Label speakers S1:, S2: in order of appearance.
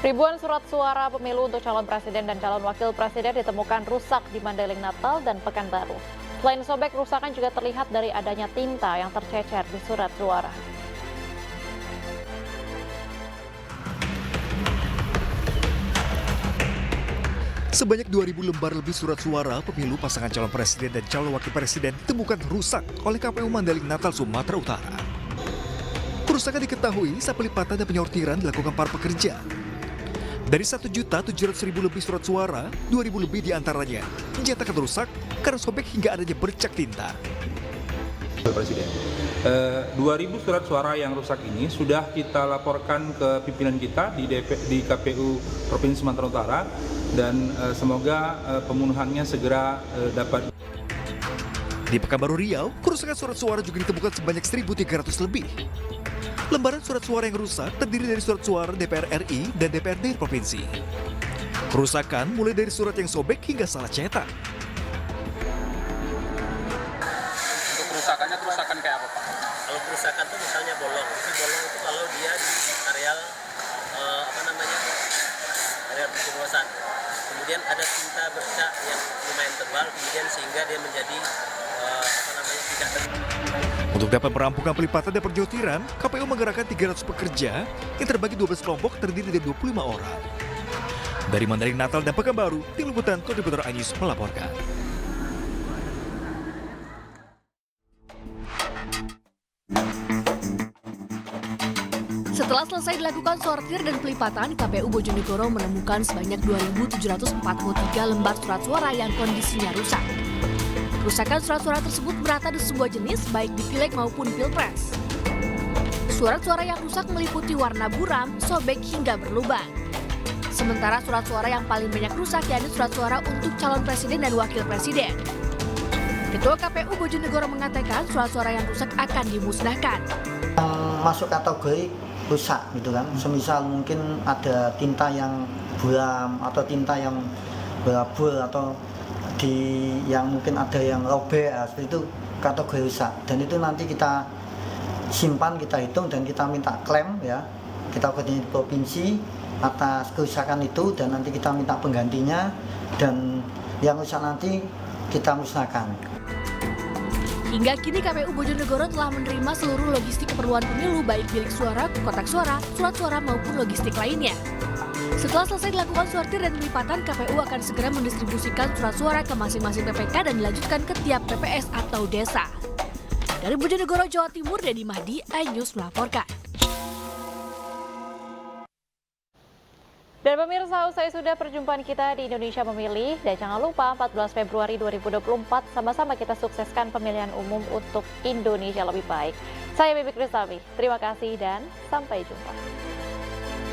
S1: Ribuan surat suara pemilu untuk calon presiden dan calon wakil presiden ditemukan rusak di Mandailing Natal dan Pekanbaru. Selain sobek, kerusakan juga terlihat dari adanya tinta yang tercecer di surat suara.
S2: Sebanyak 2.000 lembar lebih surat suara pemilu pasangan calon presiden dan calon wakil presiden ditemukan rusak oleh KPU Mandailing Natal, Sumatera Utara. Kerusakan diketahui saat pelipatan dan penyortiran dilakukan para pekerja. Dari 1.700.000 lebih surat suara, 2.000 lebih diantaranya dinyatakan rusak karena sobek hingga adanya bercak tinta.
S3: Presiden, 2.000 surat suara yang rusak ini sudah kita laporkan ke pimpinan kita di KPU Provinsi Sumatera Utara dan semoga pemenuhannya segera dapat.
S2: Di Pekanbaru Riau, kerusakan surat suara juga ditemukan sebanyak 1.300 lebih. Lembaran surat suara yang rusak terdiri dari surat suara DPR RI dan DPRD provinsi. Kerusakan mulai dari surat yang sobek hingga salah cetak.
S4: Untuk kerusakan kayak apa, Pak?
S5: Kalau kerusakan itu misalnya bolong. Jadi bolong itu kalau dia di areal area pencoblosan. Kemudian ada tinta bercak yang lumayan tebal, kemudian sehingga dia menjadi tidak terlihat.
S2: Untuk dapat merampungkan pelipatan dan penyortiran, KPU menggerakkan 300 pekerja yang terbagi 12 kelompok terdiri dari 25 orang. Dari Mandailing Natal dan Pekanbaru, tim liputan Kontributor Anyus melaporkan.
S6: Setelah selesai dilakukan sortir dan pelipatan, KPU Bojonegoro menemukan sebanyak 2.743 lembar surat suara yang kondisinya rusak. Kerusakan surat suara tersebut berata di sebuah jenis, baik di Pileg maupun Pilpres. Surat suara yang rusak meliputi warna buram, sobek hingga berlubang. Sementara surat suara yang paling banyak rusak yakni surat suara untuk calon presiden dan wakil presiden. Ketua KPU Bojonegoro mengatakan surat suara yang rusak akan dimusnahkan.
S7: Masuk kategori rusak gitu kan, semisal mungkin ada tinta yang buram atau tinta yang berabul atau yang mungkin ada yang robek, seperti itu kategori rusak. Dan itu nanti kita simpan, kita hitung dan kita minta klaim ya, kita ke provinsi atas kerusakan itu dan nanti kita minta penggantinya dan yang rusak nanti kita musnahkan.
S6: Hingga kini KPU Bojonegoro telah menerima seluruh logistik keperluan pemilu baik bilik suara, kotak suara, surat suara maupun logistik lainnya. Setelah selesai dilakukan sortir dan pelipatan, KPU akan segera mendistribusikan surat suara ke masing-masing PPK dan dilanjutkan ke tiap PPS atau desa. Dari Bojonegoro, Jawa Timur, Dedi Mahdi, iNews melaporkan.
S1: Dan pemirsa, usai sudah perjumpaan kita di Indonesia Memilih. Dan jangan lupa 14 Februari 2024 sama-sama kita sukseskan pemilihan umum untuk Indonesia lebih baik. Saya Bibi Kristami, terima kasih dan sampai jumpa.